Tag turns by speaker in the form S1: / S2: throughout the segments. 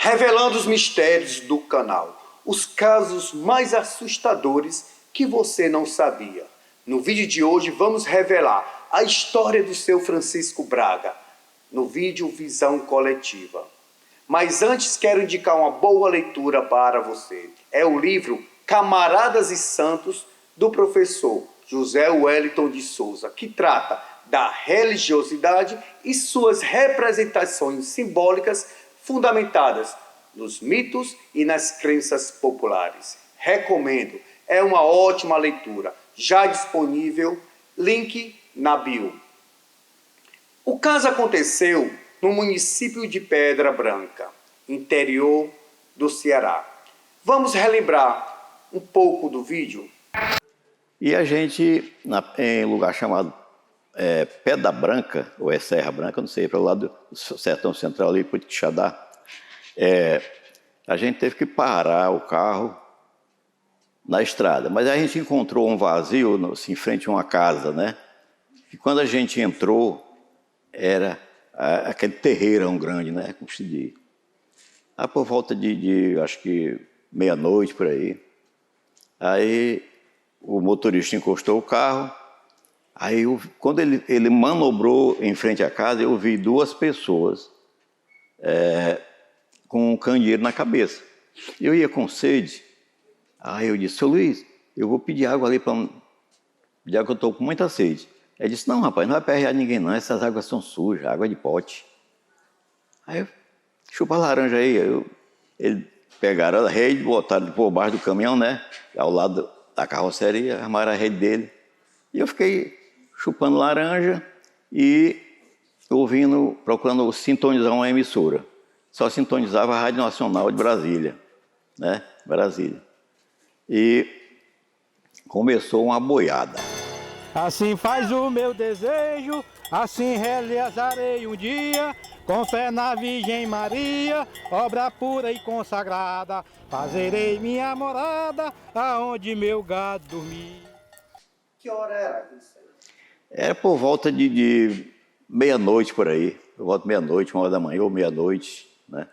S1: revelando os mistérios do canal, os casos mais assustadores que você não sabia. No vídeo de hoje vamos revelar a história do seu Francisco Braga, no vídeo Visão Coletiva. Mas antes quero indicar uma boa leitura para você. É o livro Camaradas e Santos, do professor José Wellington de Souza, que trata da religiosidade e suas representações simbólicas fundamentadas nos mitos e nas crenças populares. Recomendo, é uma ótima leitura, já disponível, link na bio. O caso aconteceu no município de Pedra Branca, interior do Ceará. Vamos relembrar um pouco do vídeo?
S2: E a gente, em um lugar chamado Pedra Branca, ou é Serra Branca, não sei, para o lado do Sertão Central ali, por Quixadá, a gente teve que parar o carro na estrada. Mas aí a gente encontrou um vazio assim, em frente a uma casa, né? E quando a gente entrou, era aquele terreirão grande, né? Como se diz. Aí por volta de acho que meia-noite, por aí. Aí o motorista encostou o carro. Aí quando ele manobrou em frente à casa, eu vi duas pessoas com um candeeiro na cabeça. Eu ia com sede. Aí eu disse: seu Luiz, eu vou pedir água ali para pedir água, que eu estou com muita sede. Ele disse: não, rapaz, não vai perrear ninguém não, essas águas são sujas, água de pote. Aí eu: chupa a laranja aí. Eles pegaram a rede, botaram por baixo do caminhão, né? Ao lado da carroceria, armaram a rede dele. E eu fiquei chupando laranja e ouvindo, procurando sintonizar uma emissora. Só sintonizava a Rádio Nacional de Brasília, né? Brasília. E começou uma boiada.
S3: Assim faz o meu desejo, assim realizarei um dia, com fé na Virgem Maria, obra pura e consagrada, fazerei minha morada, aonde meu gado dormir.
S1: Que hora era isso aí?
S2: Era por volta de meia-noite por aí, por volta de meia-noite, 1 hora da manhã ou meia-noite, né?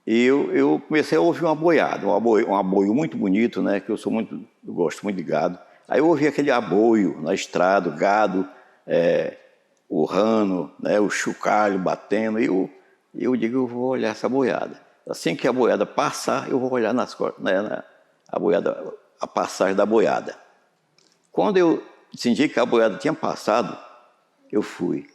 S2: E eu comecei a ouvir uma boiada, um aboio muito bonito, né? Que eu gosto muito de gado. Aí eu ouvi aquele aboio na estrada, o gado urrando, né? O chocalho batendo. E eu digo: eu vou olhar essa boiada. Assim que a boiada passar, eu vou olhar nas costas, né? A passagem da boiada. Quando eu senti que a boiada tinha passado, eu fui.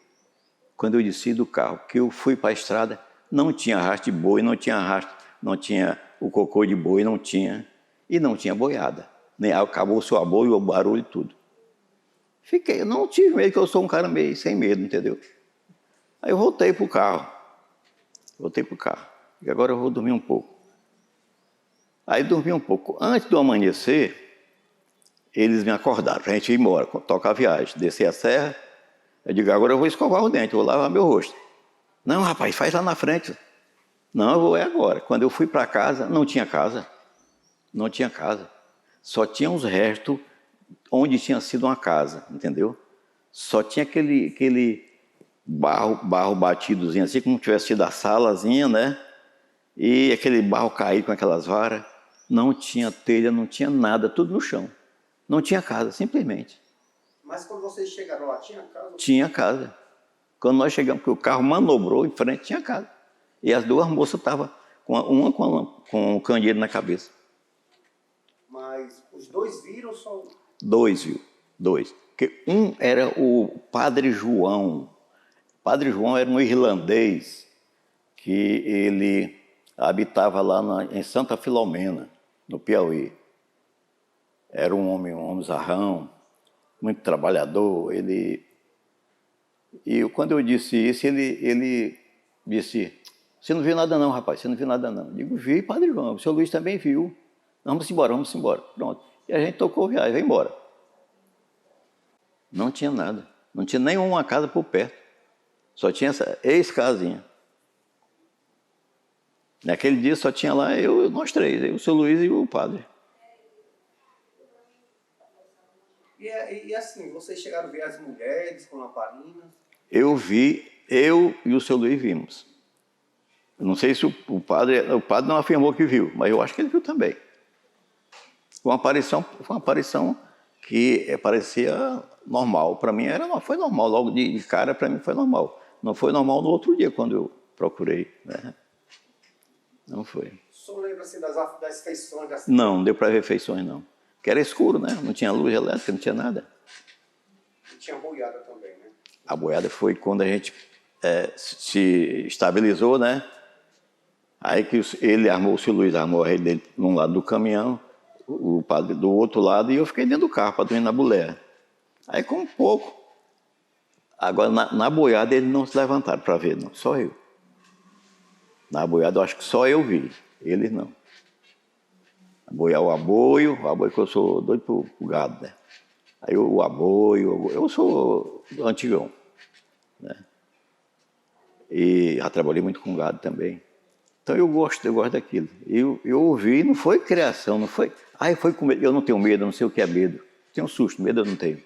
S2: Quando eu desci do carro, que eu fui para a estrada, não tinha rastro de boi, não tinha o cocô de boi, não tinha. E não tinha boiada. Nem acabou o seu aboio, o barulho e tudo. Eu não tive medo, que eu sou um cara meio sem medo, entendeu? Aí eu voltei para o carro. E agora eu vou dormir um pouco. Aí dormi um pouco. Antes do amanhecer, eles me acordaram para a gente ir embora, tocar a viagem, descer a serra. Eu digo: agora eu vou escovar o dente, vou lavar meu rosto. Não, rapaz, faz lá na frente. Não, eu vou agora. Quando eu fui para casa, não tinha casa. Não tinha casa. Só tinha os restos onde tinha sido uma casa, entendeu? Só tinha aquele barro batidozinho, assim como tivesse sido a salazinha, né? E aquele barro caído com aquelas varas. Não tinha telha, não tinha nada, tudo no chão. Não tinha casa, simplesmente.
S1: Mas quando vocês chegaram lá, tinha casa?
S2: Tinha casa. Quando nós chegamos, porque o carro manobrou em frente, tinha casa. E as duas moças estavam, uma com o candeeiro na cabeça.
S1: Mas os dois viram só?
S2: Dois, viu? Dois. Porque um era o Padre João. O Padre João era um irlandês que ele habitava lá em Santa Filomena, no Piauí. Era um homem zarrão, muito trabalhador. E quando eu disse isso, ele disse: você não viu nada não, rapaz, você não viu nada não. Eu digo: vi, Padre João, o seu Luiz também viu. Vamos embora. Pronto. E a gente tocou a viagem, vai embora. Não tinha nada. Não tinha nenhuma casa por perto. Só tinha essa ex-casinha. Naquele dia só tinha lá nós três, o seu Luiz e o padre.
S1: E assim, vocês chegaram a ver as mulheres com lamparinas?
S2: Eu e o seu Luiz vimos. Eu não sei se o padre não afirmou que viu, mas eu acho que ele viu também. Foi uma aparição que parecia normal. Para mim foi normal, logo de cara para mim foi normal. Não foi normal no outro dia, quando eu procurei, né? Não foi.
S1: O senhor lembra assim, das feições?
S2: Não deu para ver feições, não. Porque era escuro, né? Não tinha luz elétrica, não tinha nada.
S1: E tinha boiada também, né?
S2: A boiada foi quando a gente se estabilizou, né? Aí que ele armou, o seu Luiz armou a rede dele num lado do caminhão, o padre do outro lado, e eu fiquei dentro do carro para dormir na boleia. Aí com um pouco. Agora, na boiada, eles não se levantaram para ver, não, só eu. Na boiada, eu acho que só eu vi, eles não. O aboio que eu sou doido pro gado, né? Aí o aboio, eu sou antigão, né? E já trabalhei muito com gado também. Então eu gosto daquilo. Eu ouvi, não foi criação, não foi... Ai, foi com medo. Eu não tenho medo, eu não sei o que é medo. Tenho susto, medo eu não tenho.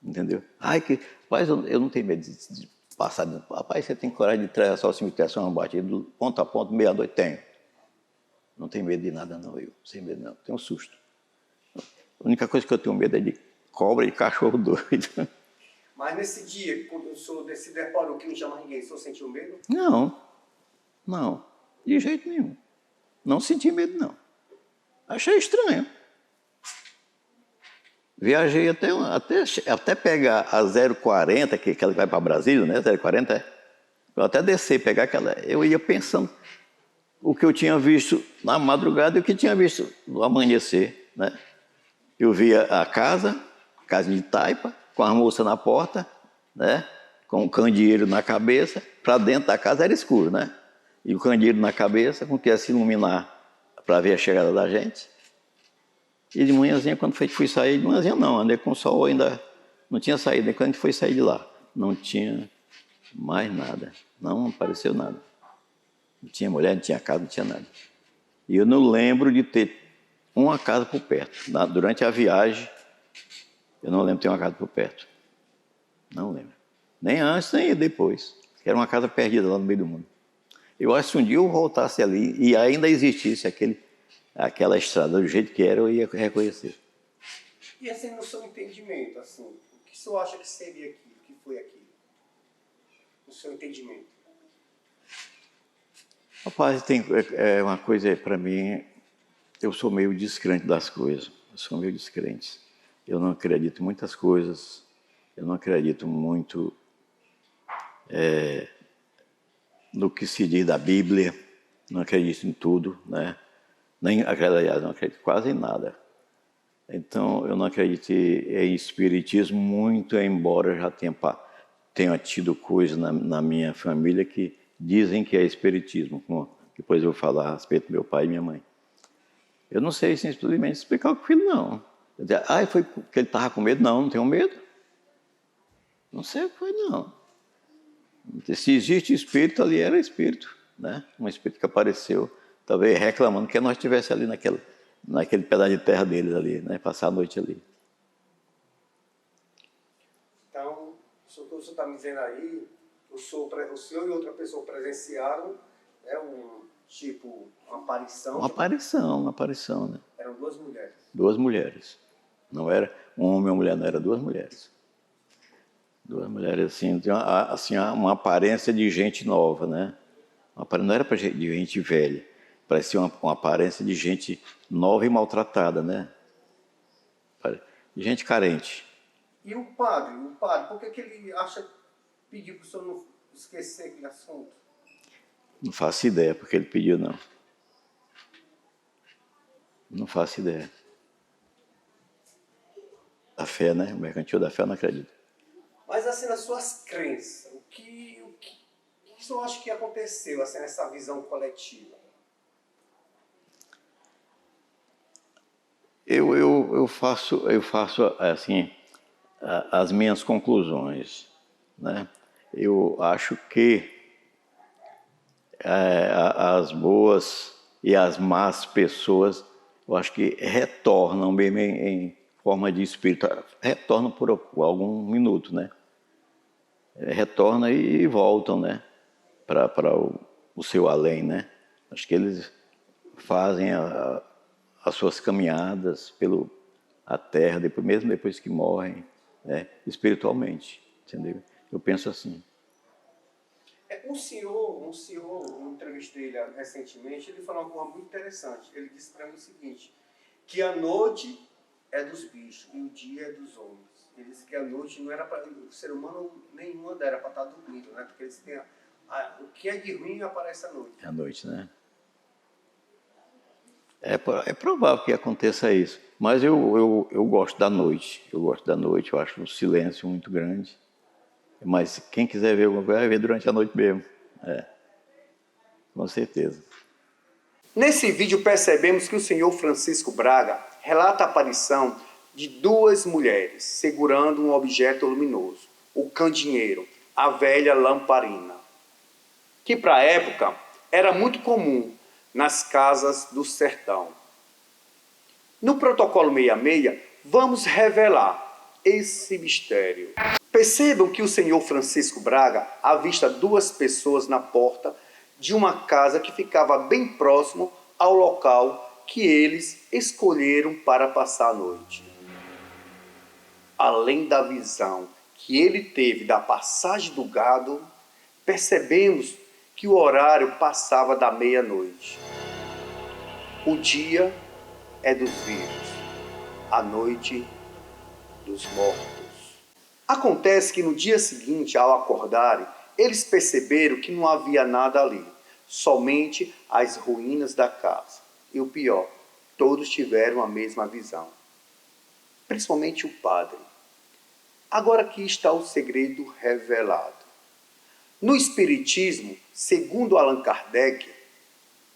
S2: Entendeu? Rapaz, eu não tenho medo de passar... Rapaz, você tem coragem de atravessar o cemitério São Batido, ponto a ponto, meia-noite? Tenho. Não tenho medo de nada, não, eu. Sem medo, não. Tenho susto. A única coisa que eu tenho medo é de cobra e cachorro doido.
S1: Mas nesse dia, quando o senhor se deparou que não tinha mais ninguém, o senhor sentiu medo?
S2: Não, de jeito nenhum. Não senti medo, não. Achei estranho. Viajei até pegar a 040, que é aquela que vai para Brasília, né? 040, eu até descer, pegar aquela... Eu ia pensando o que eu tinha visto na madrugada e o que tinha visto no amanhecer, né? Eu via a casa de taipa, com a moça na porta, né? Com o candeeiro na cabeça. Para dentro da casa era escuro, né? E o candeeiro na cabeça, com que ia se iluminar para ver a chegada da gente. E de manhãzinha, quando fui sair, de manhãzinha não, andei com o sol ainda, não tinha saído. Quando a gente foi sair de lá, não tinha mais nada, não apareceu nada. Não tinha mulher, não tinha casa, não tinha nada. E eu não lembro de ter uma casa por perto. Durante a viagem, eu não lembro de ter uma casa por perto. Não lembro. Nem antes, nem depois. Era uma casa perdida lá no meio do mundo. Eu acho que se um dia eu voltasse ali e ainda existisse aquela estrada do jeito que era, eu ia reconhecer.
S1: E assim, no seu entendimento, assim, o que o senhor acha que seria aquilo? O que foi aquilo? No seu entendimento.
S2: Rapaz, é uma coisa para mim, eu sou meio descrente das coisas. Eu sou meio descrente. Eu não acredito em muitas coisas. Eu não acredito muito no que se diz da Bíblia. Não acredito em tudo, né? Aliás, não acredito quase em nada. Então, eu não acredito em espiritismo muito, embora eu já tenha tido coisas na minha família que dizem que é espiritismo, como depois eu vou falar a respeito do meu pai e minha mãe. Eu não sei simplesmente explicar o que filho, não. Foi porque ele estava com medo? Não tenho medo. Não sei o que foi, não. Se existe espírito, ali era espírito, né? Um espírito que apareceu, talvez reclamando que nós estivéssemos ali naquele pedaço de terra deles ali, né? Passar a noite ali.
S1: Então, o que o senhor está me dizendo aí, o senhor e outra pessoa presenciaram uma aparição?
S2: Uma aparição, né?
S1: Eram duas mulheres? Duas
S2: mulheres. Não era um homem e uma mulher, não, era duas mulheres. Duas mulheres assim, uma aparência de gente nova, né? Não era de gente velha, parecia uma aparência de gente nova e maltratada, né? De gente carente.
S1: E o padre, por que ele pediu para o senhor não esquecer aquele assunto?
S2: Não faço ideia porque ele pediu, não. Não faço ideia. A fé, né? O mercantil da fé, eu não acredito.
S1: Mas assim, nas suas crenças, o que o senhor acha que aconteceu assim, nessa visão coletiva?
S2: Eu faço assim as minhas conclusões, né? Eu acho que as boas e as más pessoas, eu acho que retornam mesmo em forma de espírito, retornam por algum minuto, né? Retornam e voltam, né? Para o seu além, né? Acho que eles fazem as suas caminhadas pelo a terra, mesmo depois que morrem, né? Espiritualmente, entendeu? Eu penso assim.
S1: Um senhor, eu entrevistei ele recentemente, ele falou uma coisa muito interessante. Ele disse para mim o seguinte, que a noite é dos bichos e o dia é dos homens. Ele disse que a noite não era para o ser humano nenhum era para estar dormindo, né? Porque eles têm o que é de ruim aparece à noite.
S2: À noite, né? É provável que aconteça isso, mas eu gosto da noite. Eu gosto da noite, eu acho o silêncio muito grande. Mas quem quiser ver alguma coisa, vai ver durante a noite mesmo. Com certeza.
S1: Nesse vídeo percebemos que o senhor Francisco Braga relata a aparição de duas mulheres segurando um objeto luminoso, o candeeiro, a velha lamparina, que para a época era muito comum nas casas do sertão. No protocolo 66, vamos revelar esse mistério. Percebam que o senhor Francisco Braga avista duas pessoas na porta de uma casa que ficava bem próximo ao local que eles escolheram para passar a noite. Além da visão que ele teve da passagem do gado, percebemos que o horário passava da meia-noite. O dia é dos vivos, a noite dos mortos. Acontece que no dia seguinte, ao acordarem, eles perceberam que não havia nada ali, somente as ruínas da casa. E o pior, todos tiveram a mesma visão, principalmente o padre. Agora aqui está o segredo revelado. No Espiritismo, segundo Allan Kardec,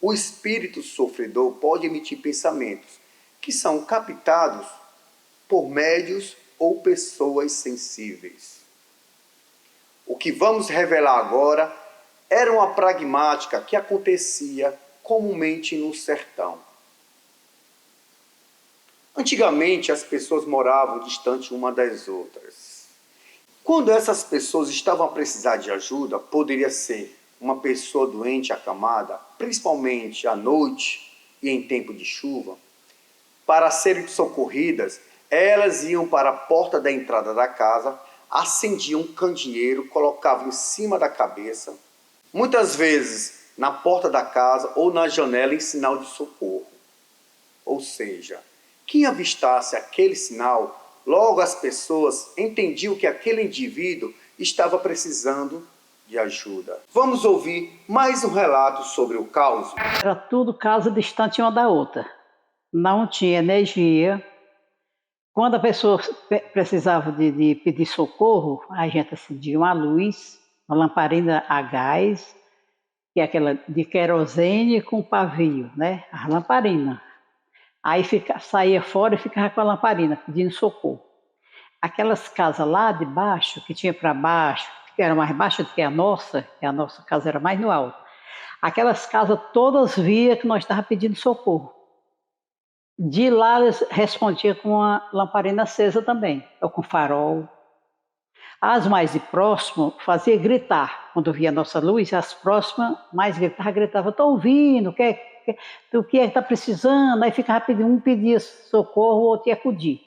S1: o espírito sofredor pode emitir pensamentos que são captados por médios ou pessoas sensíveis. O que vamos revelar agora era uma pragmática que acontecia comumente no sertão. Antigamente, as pessoas moravam distante uma das outras. Quando essas pessoas estavam a precisar de ajuda, poderia ser uma pessoa doente acamada, principalmente à noite e em tempo de chuva. Para serem socorridas, elas iam para a porta da entrada da casa, acendiam um candeeiro, colocavam em cima da cabeça, muitas vezes na porta da casa ou na janela em sinal de socorro. Ou seja, quem avistasse aquele sinal, logo as pessoas entendiam que aquele indivíduo estava precisando de ajuda. Vamos ouvir mais um relato sobre o caos.
S4: Era tudo casa distante uma da outra. Não tinha energia. Quando a pessoa precisava de pedir socorro, a gente acendia uma luz, uma lamparina a gás, que é aquela de querosene com pavio, né? A lamparina. Aí saía fora e ficava com a lamparina, pedindo socorro. Aquelas casas lá de baixo, que tinha para baixo, que era mais baixa do que a nossa casa era mais no alto. Aquelas casas todas via que nós estávamos pedindo socorro. De lá eles respondiam com a lamparina acesa também, ou com farol. As mais de próximo fazia gritar. Quando via a nossa luz, as próximas mais gritavam, estou ouvindo, o que é que está precisando? Aí ficava pedindo, um pedia socorro, o outro ia acudir.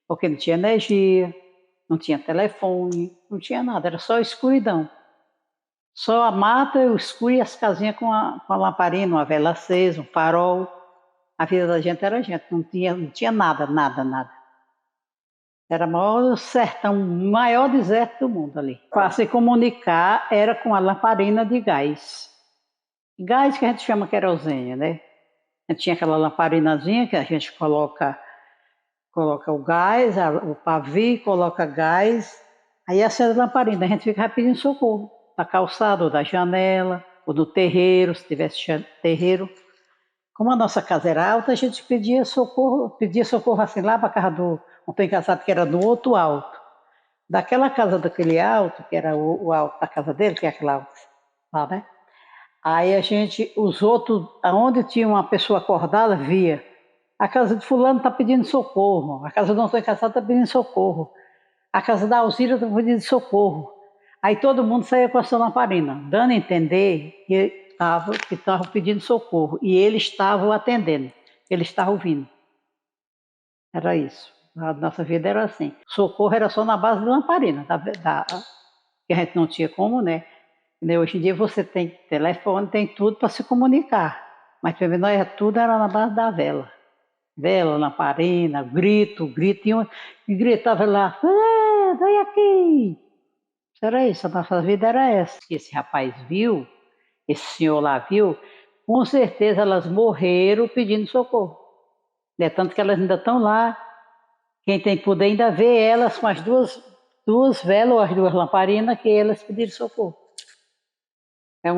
S4: Porque não tinha energia, não tinha telefone, não tinha nada, era só escuridão. Só a mata, o escuro e as casinhas com a lamparina, uma vela acesa, um farol. A vida da gente era gente, não tinha nada. Era o maior sertão, o maior deserto do mundo ali. Para se comunicar era com a lamparina de gás. Gás que a gente chama querosene, né? A gente tinha aquela lamparinazinha que a gente coloca o gás, o pavio, coloca gás, aí acende a lamparina, a gente ficava pedindo socorro. Na calçada, ou da janela, ou no terreiro, se tivesse terreiro. Como a nossa casa era alta, a gente pedia socorro assim lá para a casa do Antônio Casado, que era no outro alto. Daquela casa daquele alto, que era o alto da casa dele, que é aquela alta lá, né? Aí os outros, aonde tinha uma pessoa acordada, via. A casa de fulano está pedindo socorro, a casa do Antônio Casado está pedindo socorro, a casa da Alzira está pedindo socorro. Aí todo mundo saía com a sua lamparina, dando a entender que que estavam pedindo socorro. E ele estava atendendo, ele estava ouvindo. Era isso. A nossa vida era assim. Socorro era só na base de lamparina, que a gente não tinha como, né? Hoje em dia você tem telefone, tem tudo para se comunicar. Mas também nós tudo era na base da vela. Vela, lamparina, grito, e gritava lá, vem aqui. Era isso, a nossa vida era essa. E esse rapaz viu, esse senhor lá viu, com certeza elas morreram pedindo socorro. É tanto que elas ainda estão lá. Quem tem poder ainda vê elas com as duas velas ou as duas lamparinas que elas pediram socorro.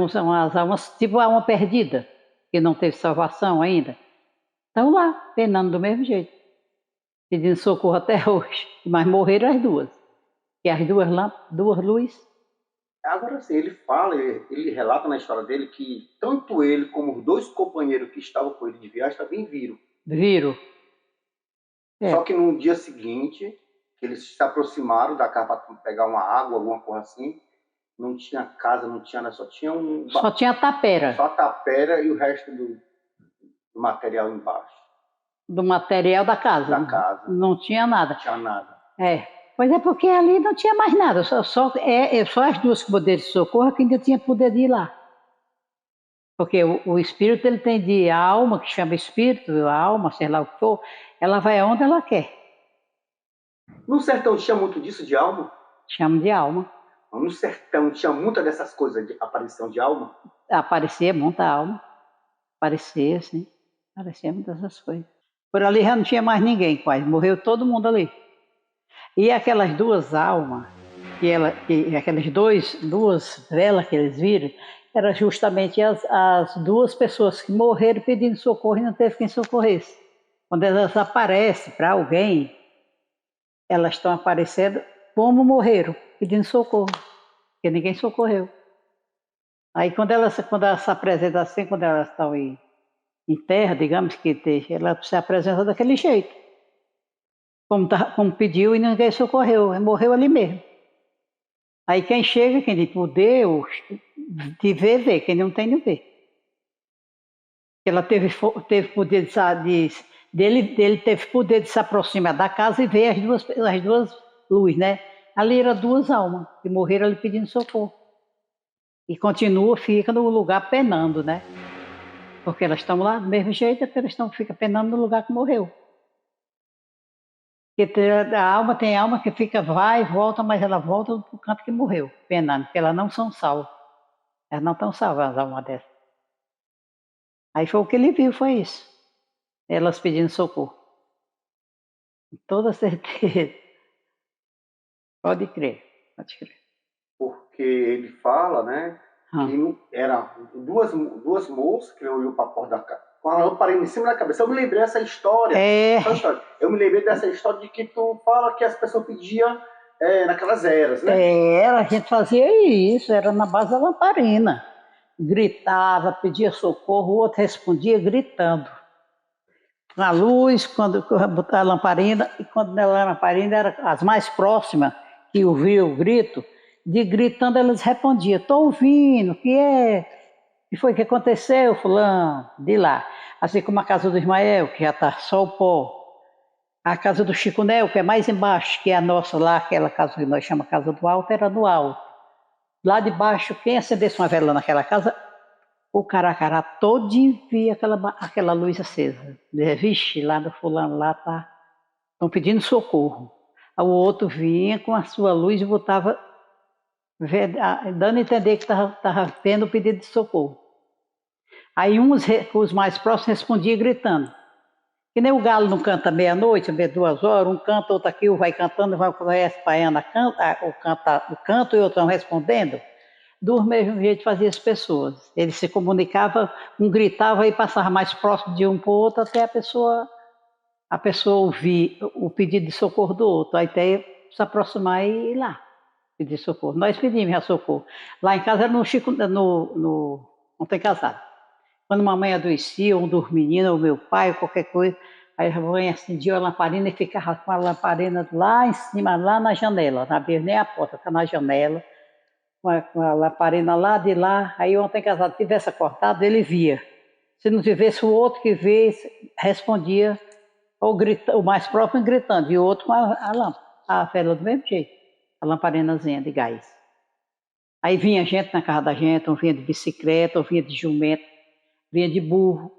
S4: São umas almas, tipo a alma perdida, que não teve salvação ainda. Estão lá, penando do mesmo jeito, pedindo socorro até hoje. Mas morreram as duas. E as duas luzes.
S1: Agora sim, ele relata na história dele que tanto ele como os dois companheiros que estavam com ele de viagem também viram.
S4: Viram. É.
S1: Só que no dia seguinte, que eles se aproximaram da casa para pegar uma água, alguma coisa assim, não tinha casa, não tinha nada, só tinha
S4: Só tinha tapera.
S1: Só a tapera e o resto do material embaixo.
S4: Do material da casa.
S1: Da casa.
S4: Não tinha nada.
S1: Não tinha nada.
S4: Pois é, porque ali não tinha mais nada. Só as duas que poderes de socorro que ainda tinha poder de ir lá. Porque o espírito ele tem de alma, que chama espírito, a alma, sei lá o que for, ela vai aonde ela quer.
S1: No sertão tinha muito disso de alma?
S4: Chama de alma.
S1: No sertão tinha muita dessas coisas de aparição de alma?
S4: Aparecia muita alma. Aparecia, sim. Aparecia muitas dessas coisas. Por ali já não tinha mais ninguém, quase. Morreu todo mundo ali. E aquelas duas almas, aquelas duas velas que eles viram, eram justamente as duas pessoas que morreram pedindo socorro e não teve quem socorresse. Quando elas aparecem para alguém, elas estão aparecendo como morreram, pedindo socorro, porque ninguém socorreu. Aí quando elas se apresentam assim, quando elas estão em terra, digamos que ela se apresenta daquele jeito. Como pediu e ninguém socorreu, morreu ali mesmo. Aí quem chega, quem tem poder de ver, vê, quem não tem, não vê. Ela teve poder dele teve poder de se aproximar da casa e ver as duas luzes, né? Ali eram duas almas que morreram ali pedindo socorro. E fica no lugar penando, né? Porque elas estão lá do mesmo jeito, elas ficam penando no lugar que morreu. Porque a alma tem alma que vai e volta, mas ela volta para o canto que morreu, penando, porque elas não são salvas. Elas não estão salvas, as almas dessas. Aí foi o que ele viu, foi isso. Elas pedindo socorro. Com toda certeza. Pode crer, pode crer.
S1: Porque ele fala, né, que eram duas moças que olhou para a porta da casa, com a lamparina em cima da cabeça. Eu me lembrei dessa história. Eu me lembrei dessa história de que tu fala que as pessoas pediam naquelas eras, né?
S4: A gente fazia isso, era na base da lamparina. Gritava, pedia socorro, o outro respondia gritando. Na luz, quando botar a lamparina, e quando não era a lamparina, eram as mais próximas, que ouviam o grito, gritando elas respondiam, estou ouvindo, o que é? O que foi que aconteceu, fulano? De lá. Assim como a casa do Ismael, que já está só o pó. A casa do Chico Nel, que é mais embaixo, que é a nossa lá, aquela casa que nós chamamos Casa do Alto, era no alto. Lá de baixo, quem acendesse uma vela naquela casa, o caracará todo via aquela luz acesa. Vixe, lá do fulano, lá tá, estão pedindo socorro. O outro vinha com a sua luz e botava, dando a entender que estava vendo o pedido de socorro. Aí os mais próximos respondiam gritando. Que nem o galo não canta meia-noite, 2 horas, um canta, outro aqui, vai cantando, vai espalhando o canto e outro respondendo. Do mesmo jeito fazia as pessoas. Eles se comunicavam, um gritava e passava mais próximo de um para o outro até a pessoa ouvir o pedido de socorro do outro, aí até se aproximar e ir lá pedir socorro. Nós pedimos a socorro. Lá em casa era no Chico, não tem casado. Quando mamãe adoecia, um dos meninos, ou meu pai, ou qualquer coisa, aí a mãe acendia a lamparina e ficava com a lamparina lá em cima, lá na janela, não abria nem a porta, está na janela, com a lamparina lá de lá. Aí ontem casado tivesse acordado, ele via. Se não tivesse o outro que vê, respondia, ou o mais próximo gritando, e o outro com a lâmpada, a vela do mesmo jeito, a lamparinazinha de gás. Aí vinha gente na casa da gente, ou vinha de bicicleta, ou vinha de jumento, vinha de burro.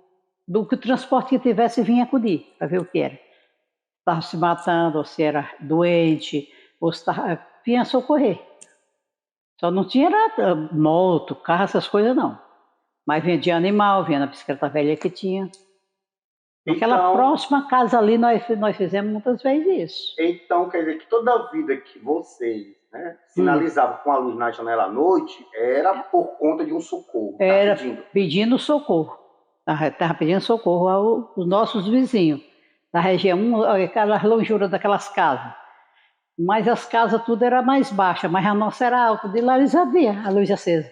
S4: Do que o transporte que tivesse, vinha acudir, para ver o que era. Estava se matando, ou se era doente, ou se vinha socorrer. Só não tinha moto, carro, essas coisas não. Mas vinha de animal, vinha na bicicleta velha que tinha. Naquela
S1: Então,
S4: próxima casa ali, nós fizemos muitas vezes isso.
S1: então quer dizer que toda a vida que vocês, né, sinalizavam com a luz na janela à noite era por conta de um socorro.
S4: Era pedindo socorro. Estava pedindo socorro aos nossos vizinhos. Da região, aquelas lonjuras daquelas casas. Mas as casas tudo era mais baixa, mas a nossa era alta. De lá eles já viam a luz acesa.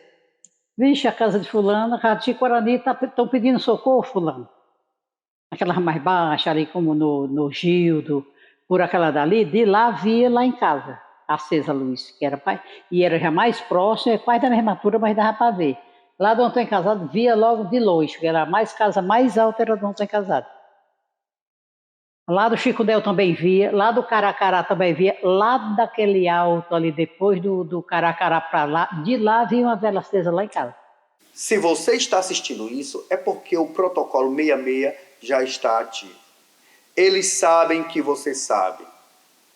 S4: Vixe, a casa de fulano, a casa de Guarani estão pedindo socorro, fulano. Aquela mais baixa ali, como no Gildo, por aquela dali, de lá via lá em casa, acesa a luz, que era e era já mais próximo, é quase da mesma altura, mas dava para ver. Lá do Antônio Casado via logo de longe, que era a casa mais alta era do Antônio Casado. Lá do Chico Del também via, lá do Caracará também via, lá daquele alto ali, depois do Caracará para lá, de lá vinha uma vela acesa lá em casa.
S1: Se você está assistindo isso, é porque o protocolo 66 já está ativo. Eles sabem que você sabe.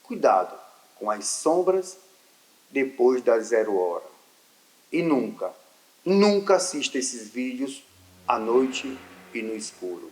S1: Cuidado com as sombras depois das 0 horas. E nunca assista esses vídeos à noite e no escuro.